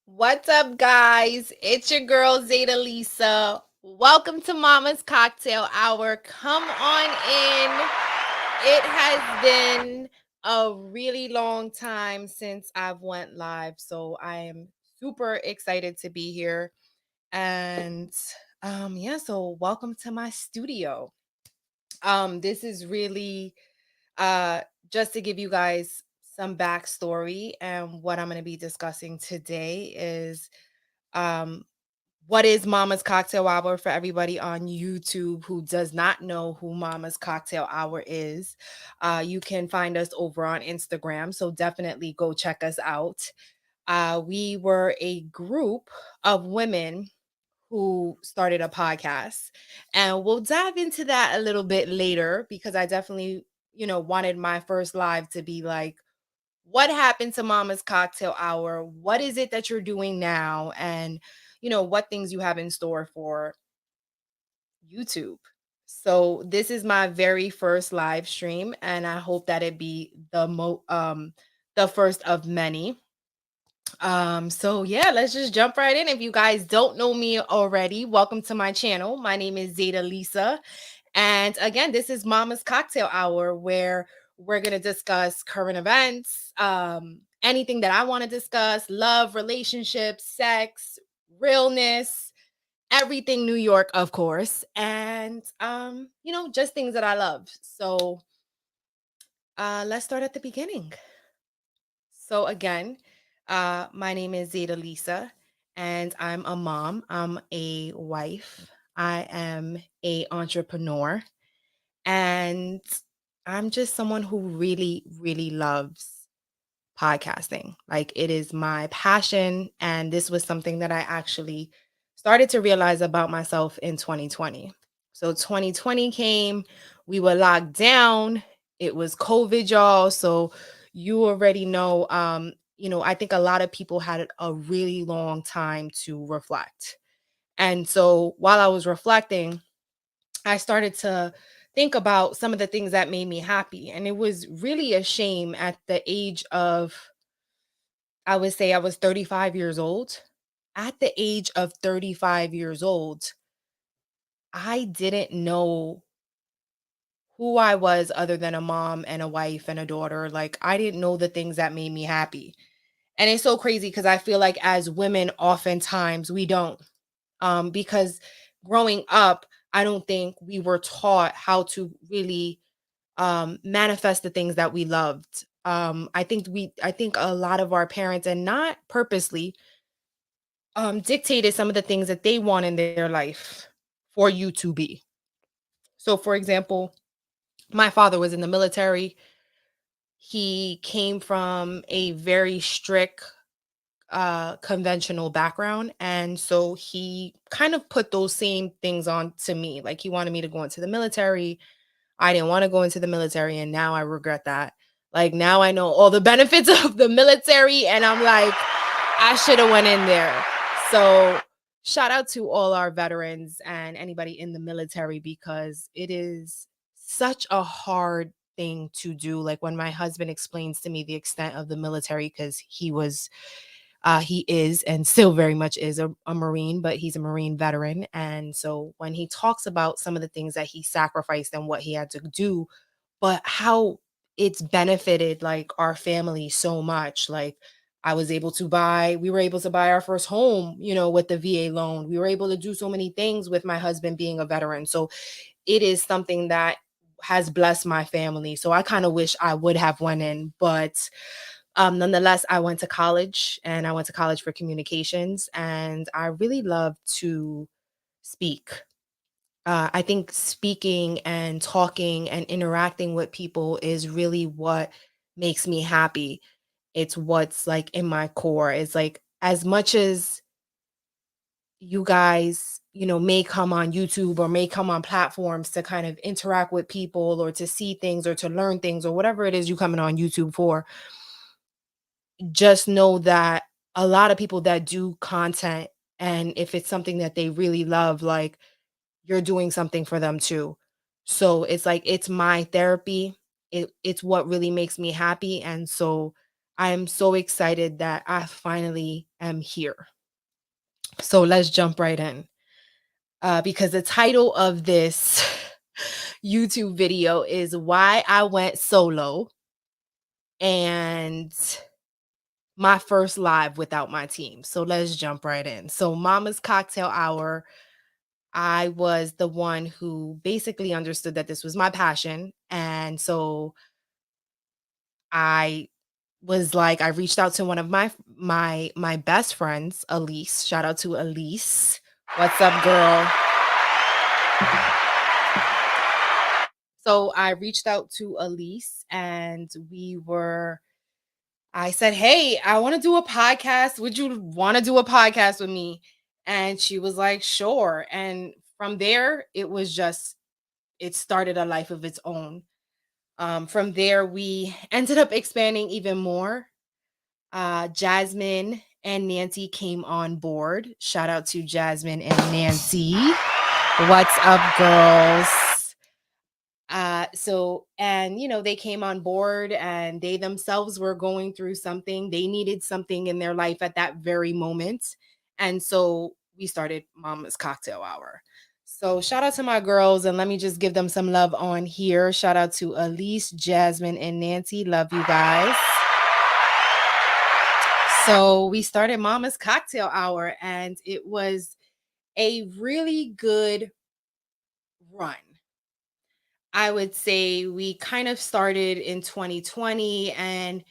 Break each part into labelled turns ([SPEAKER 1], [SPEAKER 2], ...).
[SPEAKER 1] What's up, guys? It's your girl Zeta Lisa. Welcome to Mama's Cocktail Hour. Come on in. It has been a really long time since I've went live, so I am super excited to be here. And so welcome to my studio. This is really uh just to give you guys some backstory, and what I'm going to be discussing today is um what is Mama's Cocktail Hour for everybody on YouTube who does not know who Mama's Cocktail Hour is. You can find us over on Instagram, so definitely go check us out. We were a group of women who started a podcast, and we'll dive into that a little bit later because I definitely, wanted my first live to be like, what happened to Mama's Cocktail Hour? What is it that you're doing now? And, what things you have in store for YouTube. So this is my very first live stream, and I hope that it be the first of many. So yeah, let's just jump right in. If you guys don't know me already, welcome to my channel. My name is Zeta Lisa. And again, this is Mama's Cocktail Hour, where we're going to discuss current events, anything that I want to discuss, love, relationships, sex, realness, everything New York, of course, and just things that I love. So let's start at the beginning. So again, my name is Zeta Lisa, and I'm a mom. I'm a wife. I am a entrepreneur, and I'm just someone who really, really loves podcasting. Like, it is my passion, and this was something that I actually started to realize about myself in 2020. So 2020 came, we were locked down. It was COVID, y'all. So you already know, I think a lot of people had a really long time to reflect. And so while I was reflecting, I started to think about some of the things that made me happy. And it was really a shame at the age of, I would say I was 35 years old. At the age of 35 years old, I didn't know who I was other than a mom and a wife and a daughter. Like, I didn't know the things that made me happy. And it's so crazy because I feel like as women, oftentimes we don't. Because growing up, I don't think we were taught how to really manifest the things that we loved. I think a lot of our parents, and not purposely, dictated some of the things that they want in their life for you to be. So, for example, my father was in the military. He came from a very strict, conventional background. And so he kind of put those same things on to me. Like, he wanted me to go into the military. I didn't want to go into the military. And now I regret that. Like, now I know all the benefits of the military. And I'm like, I should have went in there. So shout out to all our veterans and anybody in the military, because it is such a hard thing to do. Like, when my husband explains to me the extent of the military, because he is and still very much is a Marine, but he's a Marine veteran. And so when he talks about some of the things that he sacrificed and what he had to do, but how it's benefited like our family so much. Like, we were able to buy our first home, with the VA loan. We were able to do so many things with my husband being a veteran. So it is something that has blessed my family. So I kind of wish I would have went in, but nonetheless, I went to college, and I went to college for communications, and I really love to speak. I think speaking and talking and interacting with people is really what makes me happy. It's what's like in my core. It's like, as much as you guys, may come on YouTube or may come on platforms to kind of interact with people or to see things or to learn things or whatever it is you coming on YouTube for, just know that a lot of people that do content, and if it's something that they really love, like, you're doing something for them too. So it's like, it's my therapy. It's what really makes me happy. And so I am so excited that I finally am here. So let's jump right in. Because the title of this YouTube video is Why I Went Solo and my first live without my team. So let's jump right in. So, Mama's Cocktail Hour, I was the one who basically understood that this was my passion. And so I was like, I reached out to one of my best friends, Elise. Shout out to Elise. What's up, girl? So I reached out to Elise and I said, "Hey, I want to do a podcast. Would you want to do a podcast with me?" And she was like, "Sure." And from there, it started a life of its own. From there, we ended up expanding even more. Jasmine and Nancy came on board. Shout out to Jasmine and Nancy. What's up, girls? They came on board and they themselves were going through something. They needed something in their life at that very moment. And so we started Mama's Cocktail Hour. So shout out to my girls and let me just give them some love on here. Shout out to Elise, Jasmine, and Nancy. Love you guys. So we started Mama's Cocktail Hour and it was a really good run. I would say we kind of started in 2020 and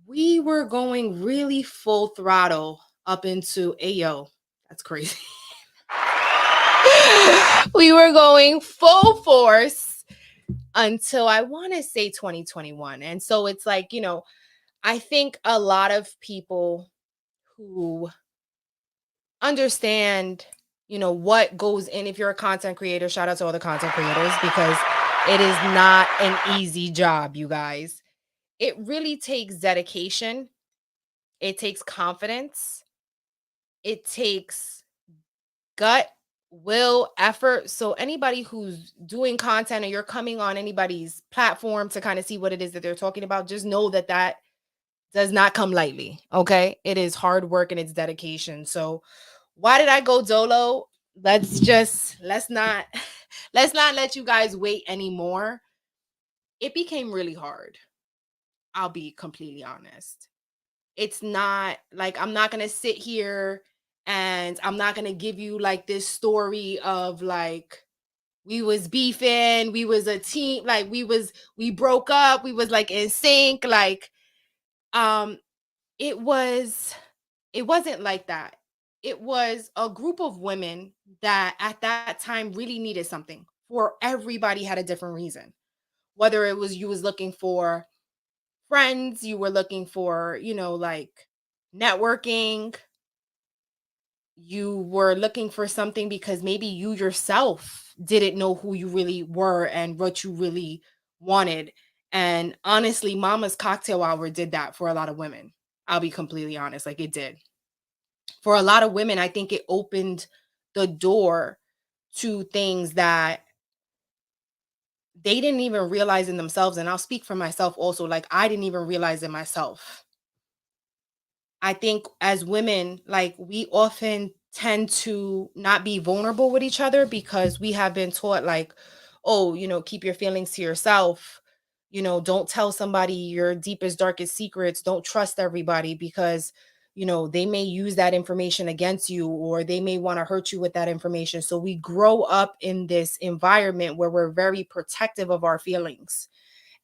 [SPEAKER 1] we were going really full throttle up into Ayo. That's crazy. We were going full force until I want to say 2021. And so it's like, I think a lot of people who understand, what goes in if you're a content creator, shout out to all the content creators because it is not an easy job, you guys. It really takes dedication. It takes confidence. It takes gut, will, effort. So anybody who's doing content or you're coming on anybody's platform to kind of see what it is that they're talking about, just know that that does not come lightly. Okay. It is hard work and it's dedication. So why did I go dolo? Let's not let you guys wait anymore. It became really hard. I'll be completely honest. It's not like I'm not going to sit here and I'm not going to give you like this story of like we was beefing, we was a team, like we broke up, we was like in sync, like um it wasn't like that. It was a group of women that at that time really needed something. For everybody had a different reason. Whether it was you was looking for friends, you were looking for, like networking, you were looking for something because maybe you yourself didn't know who you really were and what you really wanted. And honestly, Mama's Cocktail Hour did that for a lot of women. I'll be completely honest, like it did. For a lot of women, I think it opened the door to things that they didn't even realize in themselves. And I'll speak for myself also, like I didn't even realize it myself. I think as women, like we often tend to not be vulnerable with each other because we have been taught, like, oh, keep your feelings to yourself. Don't tell somebody your deepest, darkest secrets. Don't trust everybody because, they may use that information against you or they may want to hurt you with that information. So we grow up in this environment where we're very protective of our feelings.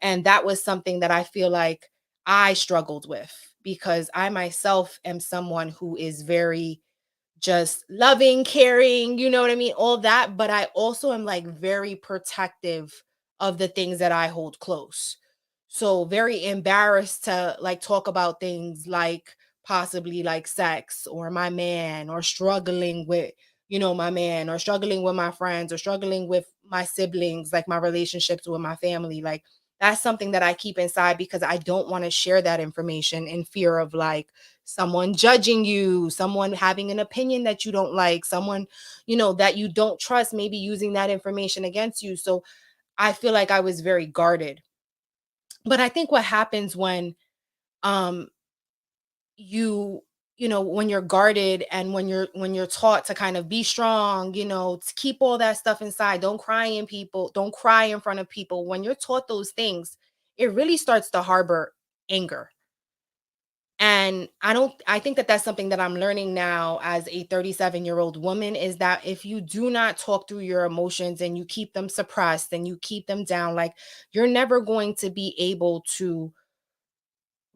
[SPEAKER 1] And that was something that I feel like I struggled with because I myself am someone who is very just loving, caring, you know what I mean? All that. But I also am like very protective of the things that I hold close. So very embarrassed to like talk about things like possibly like sex or my man or struggling with, my man or struggling with my friends or struggling with my siblings, like my relationships with my family. Like that's something that I keep inside because I don't want to share that information in fear of like someone judging you, someone having an opinion that you don't like, someone, that you don't trust, maybe using that information against you. So I feel like I was very guarded. But I think what happens when you when you're guarded and when you're taught to kind of be strong, to keep all that stuff inside, don't cry in front of people. When you're taught those things, it really starts to harbor anger. And I think that that's something that I'm learning now as a 37-year-old woman, is that if you do not talk through your emotions and you keep them suppressed and you keep them down, like, you're never going to be able to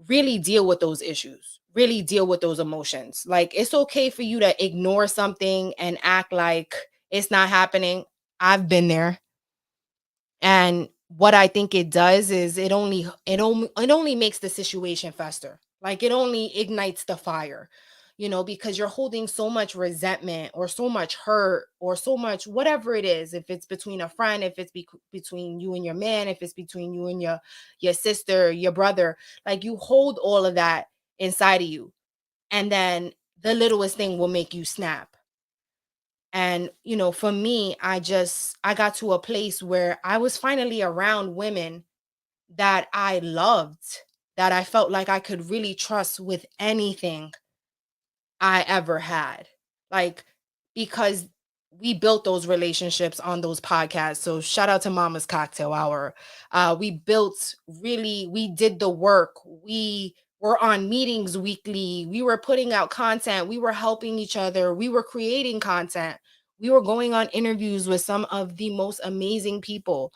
[SPEAKER 1] really deal with those issues, really deal with those emotions. Like, it's okay for you to ignore something and act like it's not happening. I've been there. And what I think it does is it only makes the situation fester. Like, it only ignites the fire, because you're holding so much resentment or so much hurt or so much whatever it is. If it's between a friend, if it's between you and your man, if it's between you and your sister, your brother, like, you hold all of that inside of you. And then the littlest thing will make you snap. And, for me, I got to a place where I was finally around women that I loved, that I felt like I could really trust with anything I ever had. Like, because we built those relationships on those podcasts. So shout out to Mama's Cocktail Hour. We did the work. We were on meetings weekly. We were putting out content. We were helping each other. We were creating content. We were going on interviews with some of the most amazing people.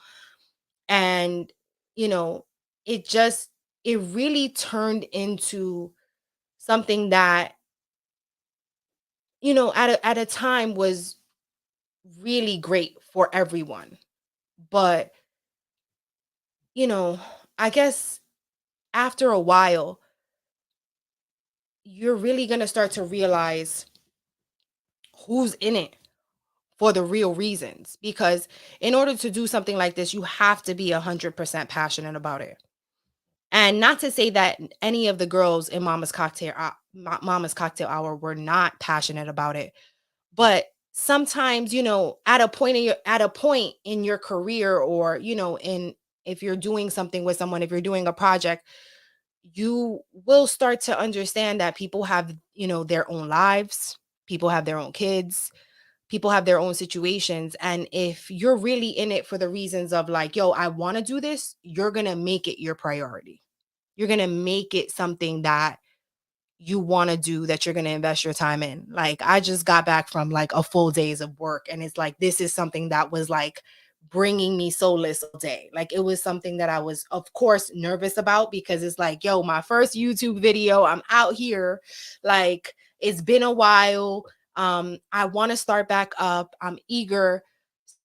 [SPEAKER 1] And, you know, it really turned into something that, at a time was really great for everyone. But, you know, I guess after a while, you're really going to start to realize who's in it for the real reasons. Because in order to do something like this, you have to be 100% passionate about it. And not to say that any of the girls in Mama's Cocktail Hour were not passionate about it. But sometimes, at a point in your career, or, in if you're doing something with someone, if you're doing a project, you will start to understand that people have, their own lives, people have their own kids, people have their own situations. And if you're really in it for the reasons of, like, yo, I want to do this, you're going to make it your priority. You're going to make it something that you want to do, that you're going to invest your time in. Like, I just got back from like a full days of work, and it's like, this is something that was like bringing me solace all day. Like, it was something that I was, of course, nervous about, because it's like, yo, my first YouTube video, I'm out here, like, it's been a while. I want to start back up. I'm eager.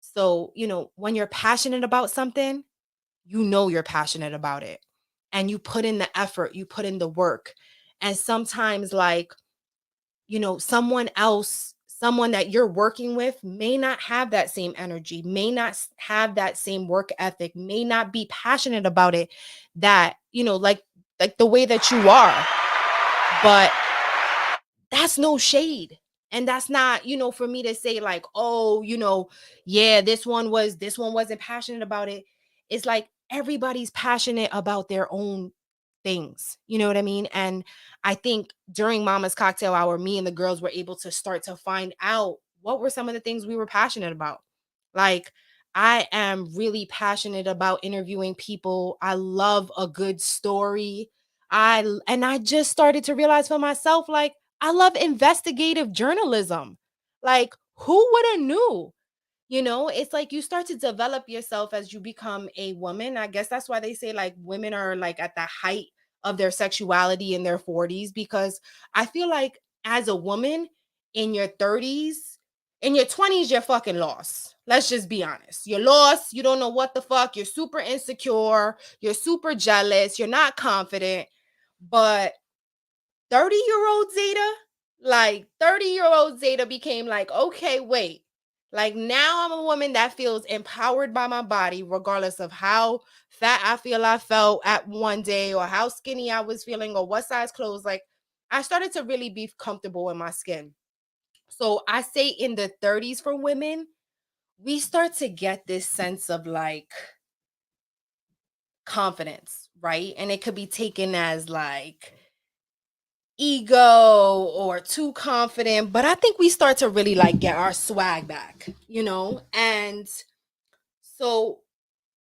[SPEAKER 1] So, when you're passionate about something, you're passionate about it, and you put in the effort, you put in the work. And sometimes, like, someone that you're working with may not have that same energy, may not have that same work ethic, may not be passionate about it, that, like the way that you are. But that's no shade. And that's not, for me to say, like, oh, yeah, this one wasn't passionate about it. It's like, everybody's passionate about their own things. You know what I mean? And I think during Mama's Cocktail Hour, me and the girls were able to start to find out what were some of the things we were passionate about. Like, I am really passionate about interviewing people. I love a good story. And I just started to realize for myself, like, I love investigative journalism. Like, who would have knew? It's like you start to develop yourself as you become a woman. I guess that's why they say, like, women are like at the height of their sexuality in their 40s, because I feel like as a woman in your 30s, in your 20s, you're fucking lost. Let's just be honest. You're lost. You don't know what the fuck. You're super insecure. You're super jealous. You're not confident. But 30-year-old Zeta, like, 30-year-old Zeta became like, okay, wait. Like, now I'm a woman that feels empowered by my body, regardless of how fat I felt at one day, or how skinny I was feeling, or what size clothes. Like, I started to really be comfortable in my skin. So I say in the 30s for women, we start to get this sense of like confidence, right? And it could be taken as like, ego or too confident, but I think we start to really like get our swag back, and so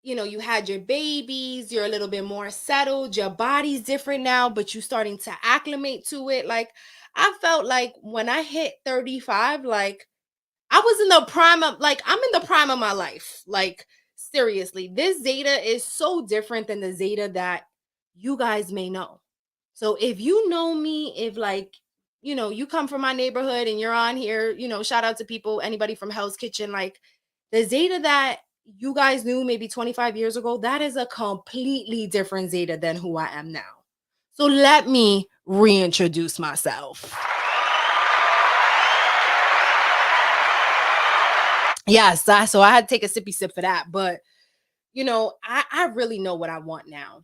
[SPEAKER 1] you had your babies, you're a little bit more settled, your body's different now, but you starting to acclimate to it. Like, I felt like when I hit 35, like I was in the prime of, like, I'm in the prime of my life. Like, seriously, this Zeta is so different than the Zeta that you guys may know. So if you know me, if like, you come from my neighborhood and you're on here, shout out to people, anybody from Hell's Kitchen, like the Zeta that you guys knew maybe 25 years ago, that is a completely different Zeta than who I am now. So let me reintroduce myself. Yes, so I had to take a sippy sip for that. But I really know what I want now.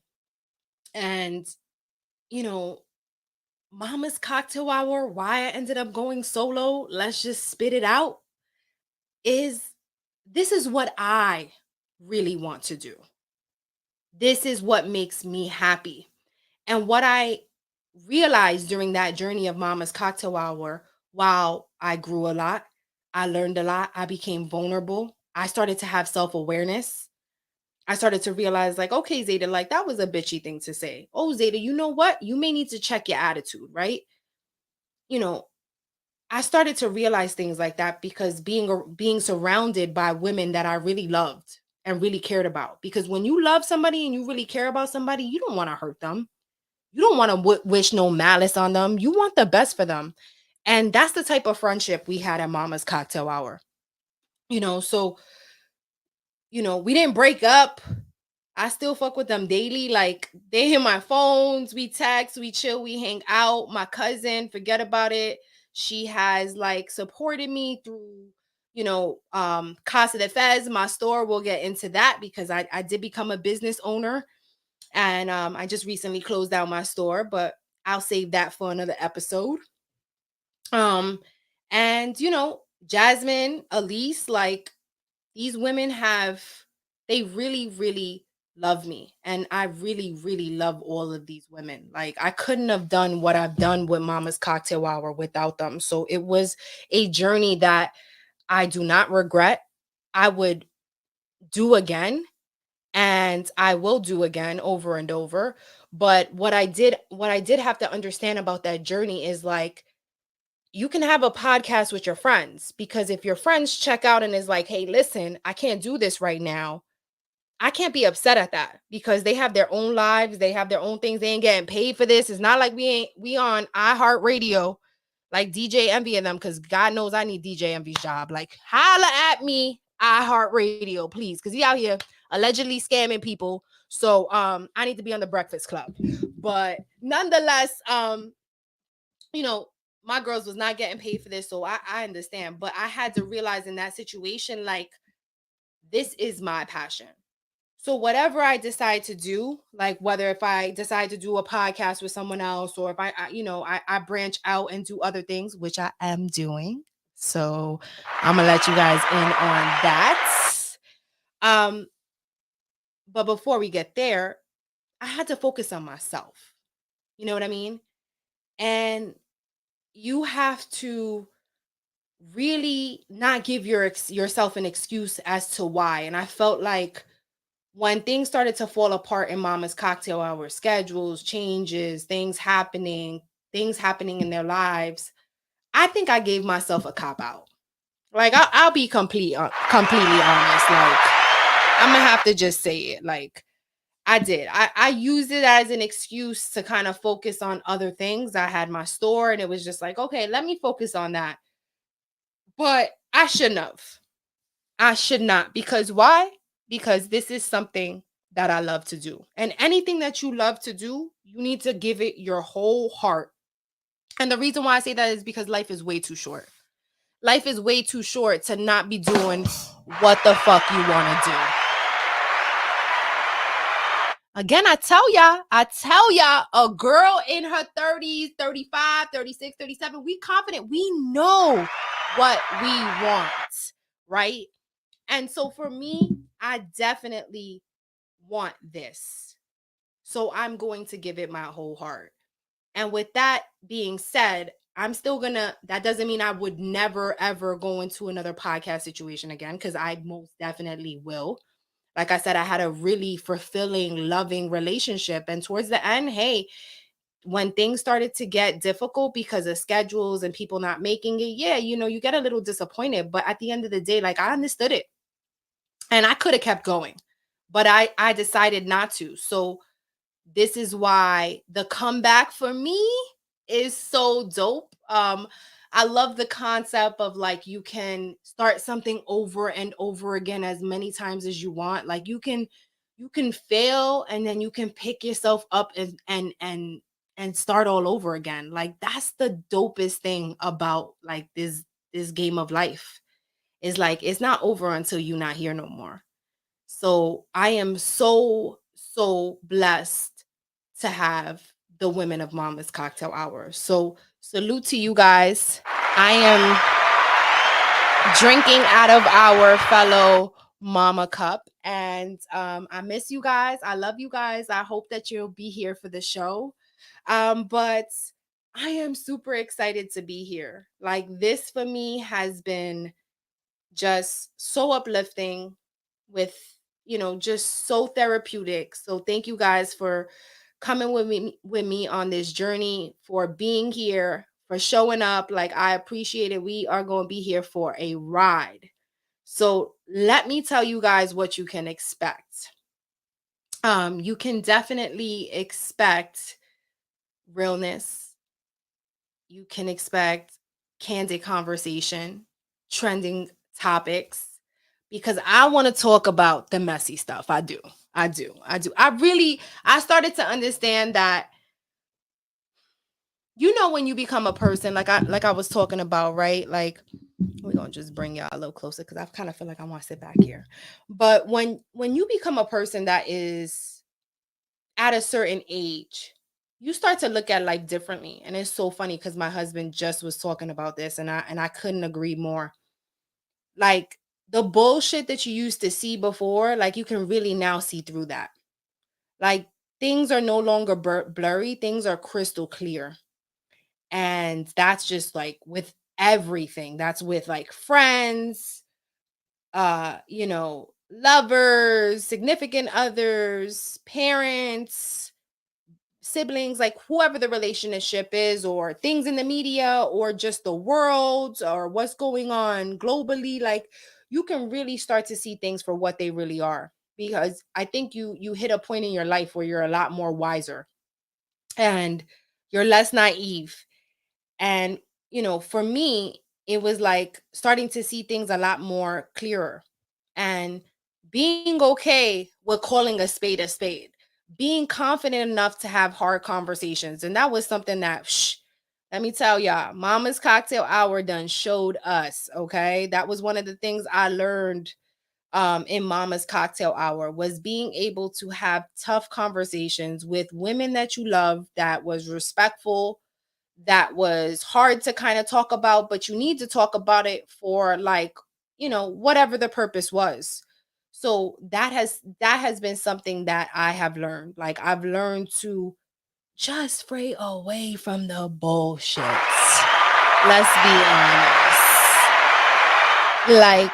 [SPEAKER 1] And you know, Mama's Cocktail Hour, why I ended up going solo, let's just spit it out, is this is what I really want to do. This is what makes me happy. And what I realized during that journey of Mama's Cocktail Hour, while I grew a lot, I learned a lot, I became vulnerable, I started to have self awareness. I started to realize, like, okay, Zeta, like that was a bitchy thing to say. Oh, Zeta, you know what? You may need to check your attitude, right? You know, I started to realize things like that because being surrounded by women that I really loved and really cared about. Because when you love somebody and you really care about somebody, you don't want to hurt them. You don't want to wish no malice on them. You want the best for them. And that's the type of friendship we had at Mama's Cocktail Hour. So we didn't break up. I still fuck with them daily. Like, they hit my phones, we text, we chill, we hang out. My cousin, forget about it. She has like supported me through, Casa de Fez, my store. We'll get into that because I did become a business owner, and I just recently closed down my store, but I'll save that for another episode. Um, and Jasmine, Elise, like these women they really, really love me. And I really, really love all of these women. Like, I couldn't have done what I've done with Mama's Cocktail Hour without them. So it was a journey that I do not regret. I would do again, and I will do again over and over. But what I did have to understand about that journey is, like, you can have a podcast with your friends, because if your friends check out and is like, hey, listen, I can't do this right now, I can't be upset at that, because they have their own lives, they have their own things, they ain't getting paid for this. It's not like we on iHeartRadio like DJ Envy and them, because God knows I need DJ Envy's job. Like, holla at me, iHeartRadio, please, because he out here allegedly scamming people. So I need to be on the Breakfast Club. But nonetheless, you know, my girls was not getting paid for this, so I understand. But I had to realize in that situation, like, this is my passion. So whatever I decide to do, like whether if I decide to do a podcast with someone else, or if I branch out and do other things, which I am doing. So I'm gonna let you guys in on that. Um, but before we get there, I had to focus on myself. You know what I mean? And you have to really not give yourself an excuse as to why. And I felt like when things started to fall apart in Mama's Cocktail Hour, schedules, changes, things happening in their lives, I think I gave myself a cop out. Like, I'll be completely honest. Like, I'm gonna have to just say it. Like, I did. I used it as an excuse to kind of focus on other things. I had my store, and it was just like, okay, let me focus on that. But I shouldn't have. I should not. Because why? Because this is something that I love to do. And anything that you love to do, you need to give it your whole heart. And the reason why I say that is because life is way too short. Life is way too short to not be doing what the fuck you want to do. Again, I tell y'all, a girl in her 30s, 35, 36, 37, we confident. We know what we want, right? And so for me, I definitely want this. So I'm going to give it my whole heart. And with that being said, that doesn't mean I would never ever go into another podcast situation again, because I most definitely will. Like I said, I had a really fulfilling, loving relationship. And towards the end, hey, when things started to get difficult because of schedules and people not making it, yeah, you get a little disappointed. But at the end of the day, like, I understood it and I could have kept going, but I decided not to. So this is why the comeback for me is so dope. I love the concept of, like, you can start something over and over again as many times as you want. Like, you can fail and then you can pick yourself up and start all over again. Like, that's the dopest thing about, like, this game of life. Is like, it's not over until you're not here no more. So I am so, so blessed to have the women of Mama's Cocktail Hour. So salute to you guys. I am drinking out of our fellow mama cup. And I miss you guys. I love you guys. I hope that you'll be here for the show. But I am super excited to be here. Like, this for me has been just so uplifting, with just so therapeutic. So thank you guys for coming with me on this journey, for being here, for showing up. Like, I appreciate it. We are going to be here for a ride. So let me tell you guys what you can expect. You can definitely expect realness. You can expect candid conversation, trending topics, because I want to talk about the messy stuff. I do. I do. I do. I started to understand that, when you become a person, like I was talking about, right? Like, we're gonna just bring y'all a little closer because I kind of feel like I want to sit back here. But when you become a person that is at a certain age, you start to look at life differently. And it's so funny because my husband just was talking about this, and I couldn't agree more. Like, the bullshit that you used to see before, like, you can really now see through that. Like, things are no longer blurry, things are crystal clear. And that's just, like, with everything. That's with, like, friends, lovers, significant others, parents, siblings, like, whoever the relationship is, or things in the media, or just the world, or what's going on globally. Like, you can really start to see things for what they really are, because I think you hit a point in your life where you're a lot more wiser, and you're less naive. And for me, it was like starting to see things a lot more clearer, and being okay with calling a spade, being confident enough to have hard conversations. And that was something that, let me tell y'all, Mama's Cocktail Hour done showed us. Okay. That was one of the things I learned in Mama's Cocktail Hour, was being able to have tough conversations with women that you love, that was respectful, that was hard to kind of talk about, but you need to talk about it for, like, whatever the purpose was. So that has been something that I have learned. Like, I've learned to just stray away from the bullshit. Let's be honest. Like,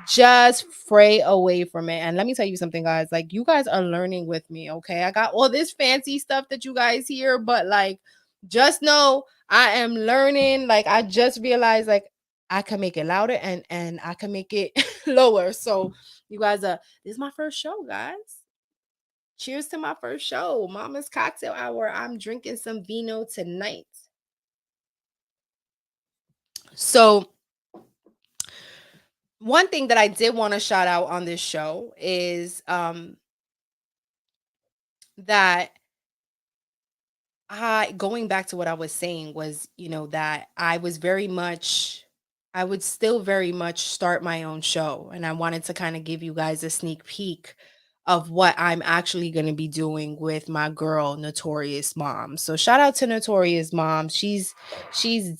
[SPEAKER 1] just fray away from it. And let me tell you something, guys. Like, you guys are learning with me, okay? I got all this fancy stuff that you guys hear, but, like, just know I am learning. Like, I just realized, like, I can make it louder, and I can make it lower. So you guys, this is my first show, guys. Cheers to my first show, Mama's Cocktail Hour. I'm drinking some vino tonight. So one thing that I did want to shout out on this show is that I going back to what I was saying was, that I would still very much start my own show. And I wanted to kind of give you guys a sneak peek of what I'm actually going to be doing with my girl, Notorious Mom. So shout out to Notorious Mom. She's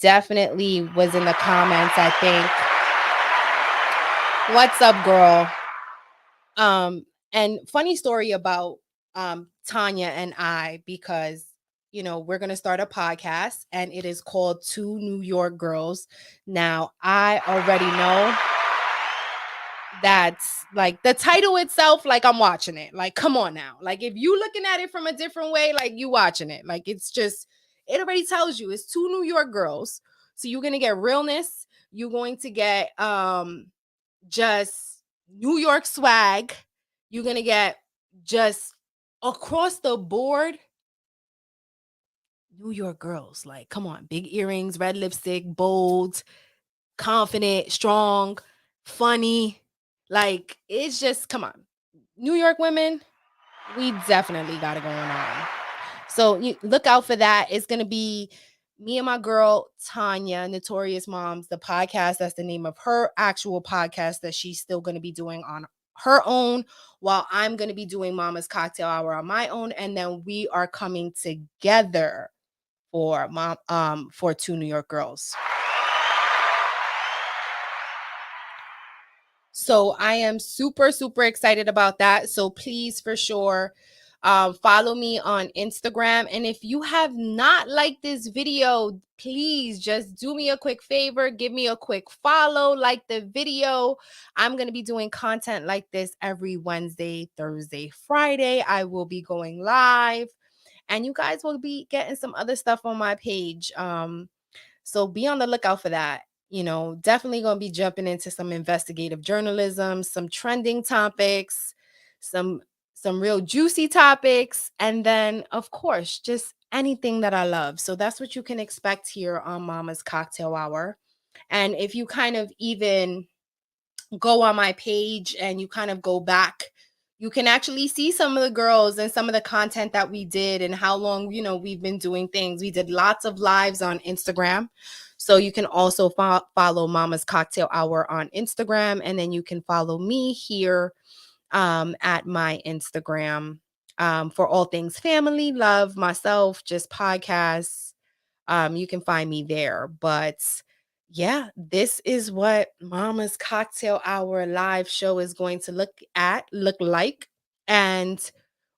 [SPEAKER 1] definitely was in the comments, I think. What's up, girl? And funny story about Tanya and I, because we're going to start a podcast, and it is called Two New York Girls. Now, I already know that's like the title itself, like I'm watching it. Like, come on now. Like, if you looking at it from a different way, like you watching it. Like, it's just, it already tells you it's two New York girls. So you're gonna get realness. You're going to get just New York swag. You're gonna get just across the board New York girls. Like, come on, big earrings, red lipstick, bold, confident, strong, funny. Like, it's just, come on. New York women, we definitely got it going on. So you look out for that. It's going to be me and my girl, Tanya, Notorious Moms, the podcast. That's the name of her actual podcast that she's still going to be doing on her own, while I'm going to be doing Mama's Cocktail Hour on my own. And then we are coming together for Two New York Girls. So I am super, super excited about that. So please, for sure, follow me on Instagram. And if you have not liked this video, please just do me a quick favor. Give me a quick follow, like the video. I'm going to be doing content like this every Wednesday, Thursday, Friday. I will be going live, and you guys will be getting some other stuff on my page. So be on the lookout for that. Definitely going to be jumping into some investigative journalism, some trending topics, some real juicy topics, and then of course, just anything that I love. So that's what you can expect here on Mama's Cocktail Hour. And if you kind of even go on my page and you kind of go back, you can actually see some of the girls and some of the content that we did and how long, we've been doing things. We did lots of lives on Instagram. So you can also follow Mama's Cocktail Hour on Instagram. And then you can follow me here at my Instagram for all things family, love, myself, just podcasts. You can find me there. But yeah, this is what Mama's Cocktail Hour live show is going to look like. And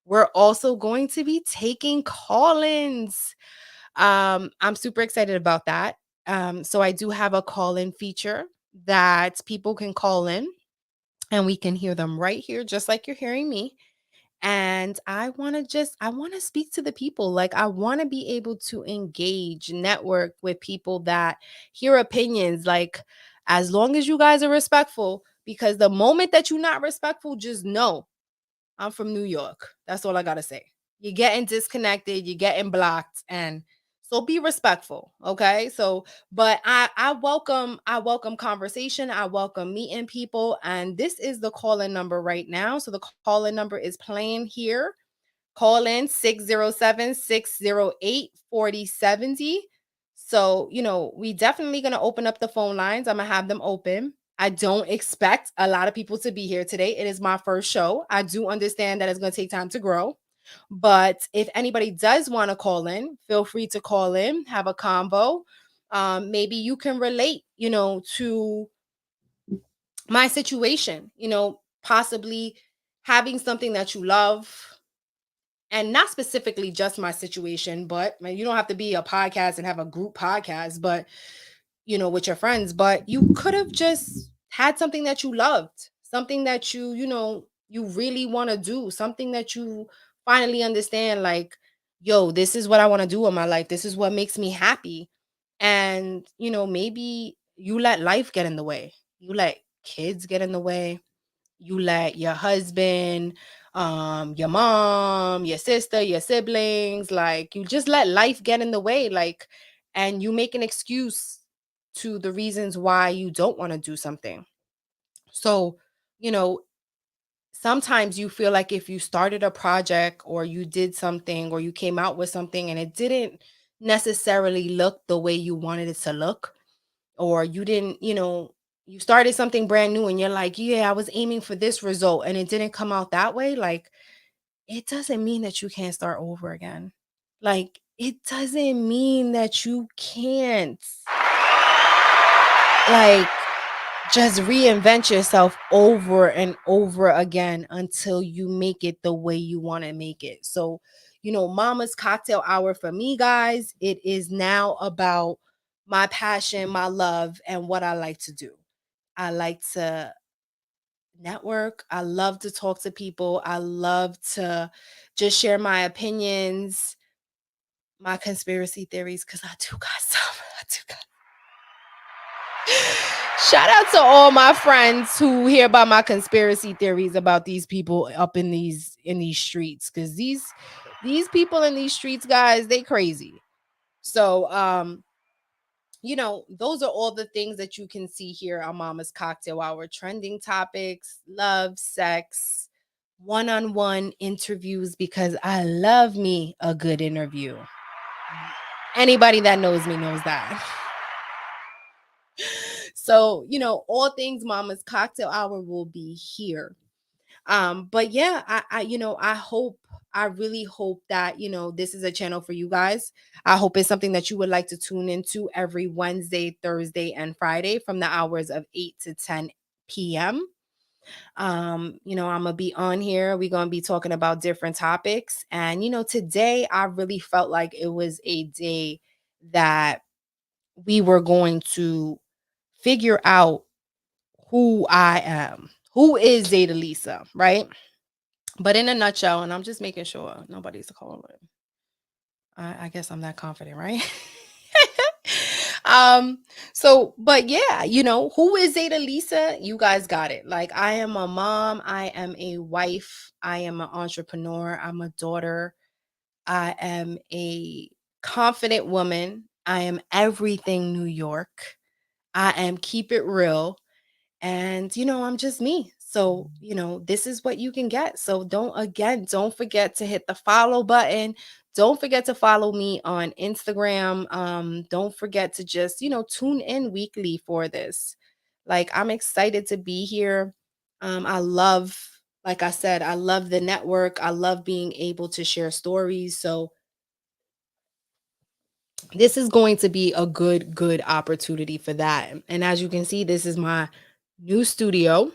[SPEAKER 1] we're also going to be taking call-ins. I'm super excited about that. So I do have a call-in feature that people can call in, and we can hear them right here, just like you're hearing me. And I want to speak to the people. Like, I want to be able to engage, network with people that hear opinions. Like, as long as you guys are respectful, because the moment that you're not respectful, just know I'm from New York. That's all I got to say. You're getting disconnected, you're getting blocked, and so be respectful, okay? So, but I welcome conversation. I welcome meeting people, and this is the call-in number right now. So the call-in number is playing here. Call in 607-608-4070. So, we definitely going to open up the phone lines. I'm going to have them open. I don't expect a lot of people to be here today. It is my first show. I do understand that it's going to take time to grow. But if anybody does want to call in, feel free to call in, have a convo. Maybe you can relate, to my situation, possibly having something that you love, and not specifically just my situation, but you don't have to be a podcast and have a group podcast, but with your friends, but you could have just had something that you loved, something that you really want to do, something that you finally understand, like, yo, this is what I want to do in my life. This is what makes me happy. And, maybe you let life get in the way. You let kids get in the way. You let your husband, your mom, your sister, your siblings, like, you just let life get in the way, like, and you make an excuse to the reasons why you don't want to do something. So, you know, sometimes you feel like if you started a project or you did something or you came out with something and it didn't necessarily look the way you wanted it to look, or you didn't, you started something brand new and you're like, yeah, I was aiming for this result and it didn't come out that way. Like, it doesn't mean that you can't start over again. Like, it doesn't mean that you can't, like, just reinvent yourself over and over again until you make it the way you want to make it. So, Mama's Cocktail Hour for me, guys, it is now about my passion, my love, and what I like to do. I like to network. I love to talk to people. I love to just share my opinions, my conspiracy theories, because I do got some. I do got Shout out to all my friends who hear about my conspiracy theories about these people up in these streets, because these people in these streets, guys, they crazy. So those are all the things that you can see here on Mama's Cocktail Hour: trending topics, love, sex, one-on-one interviews, because I love me a good interview. Anybody that knows me knows that. So, all things Mama's Cocktail Hour will be here. But yeah, I really hope that, this is a channel for you guys. I hope it's something that you would like to tune into every Wednesday, Thursday, and Friday from the hours of 8 to 10 p.m. I'm gonna be on here. We're gonna be talking about different topics. And today I really felt like it was a day that we were going to figure out who I am. Who is Zeta Lisa, right? But in a nutshell, and I'm just making sure nobody's calling. I guess I'm that confident, right? um, but yeah, who is Zeta Lisa? You guys got it. Like, I am a mom, I am a wife, I am an entrepreneur, I'm a daughter, I am a confident woman, I am everything New York, I am keep it real. And I'm just me. So this is what you can get. So don't forget to hit the follow button. Don't forget to follow me on Instagram. Don't forget to just tune in weekly for this. Like, I'm excited to be here. I love, like I said, I love the network. I love being able to share stories. So this is going to be a good opportunity for that. And as you can see, this is my new studio.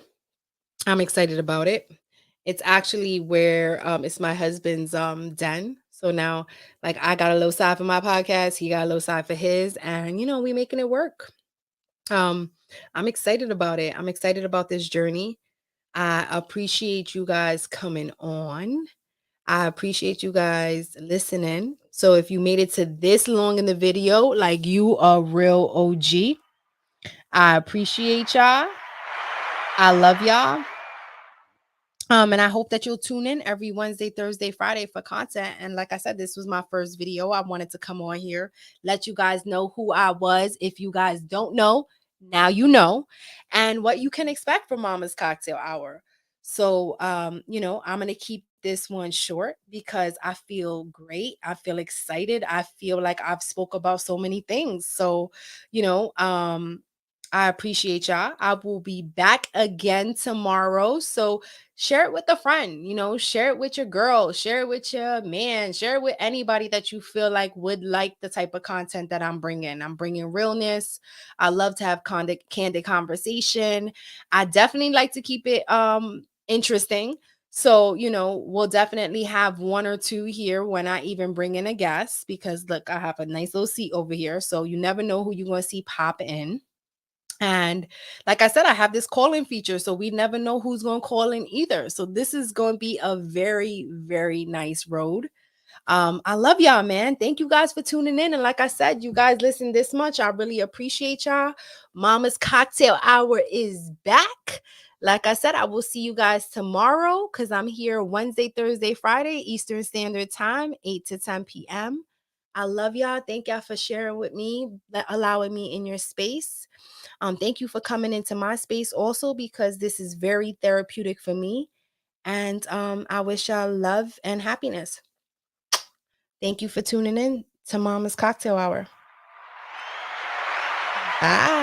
[SPEAKER 1] I'm excited about it. It's actually where it's my husband's den. So now, like, I got a little side for my podcast, he got a little side for his, and we making it work. Um I'm excited about it. I'm excited about this journey. I appreciate you guys coming on. I appreciate you guys listening. So if you made it to this long in the video, like, you are real OG. I appreciate y'all. I love y'all. And I hope that you'll tune in every Wednesday, Thursday, Friday for content. And like I said, this was my first video. I wanted to come on here, let you guys know who I was. If you guys don't know, now you know, and what you can expect from Mama's Cocktail Hour. So, I'm gonna keep this one short because I feel great. I feel excited. I feel like I've spoke about so many things. So, I appreciate y'all. I will be back again tomorrow. So share it with a friend, share it with your girl, share it with your man, share it with anybody that you feel like would like the type of content that I'm bringing. I'm bringing realness. I love to have candid conversation. I definitely like to keep it interesting. So, we'll definitely have one or two here when I even bring in a guest, because look, I have a nice little seat over here. So you never know who you're going to see pop in. And like I said, I have this call-in feature, so we never know who's going to call in either. So this is going to be a very, very nice road. I love y'all, man. Thank you guys for tuning in. And like I said, you guys listen this much, I really appreciate y'all. Mama's Cocktail Hour is back. Like I said, I will see you guys tomorrow, because I'm here Wednesday, Thursday, Friday, Eastern Standard Time, 8 to 10 p.m. I love y'all. Thank y'all for sharing with me, allowing me in your space. Thank you for coming into my space also, because this is very therapeutic for me. And I wish y'all love and happiness. Thank you for tuning in to Mama's Cocktail Hour. Bye.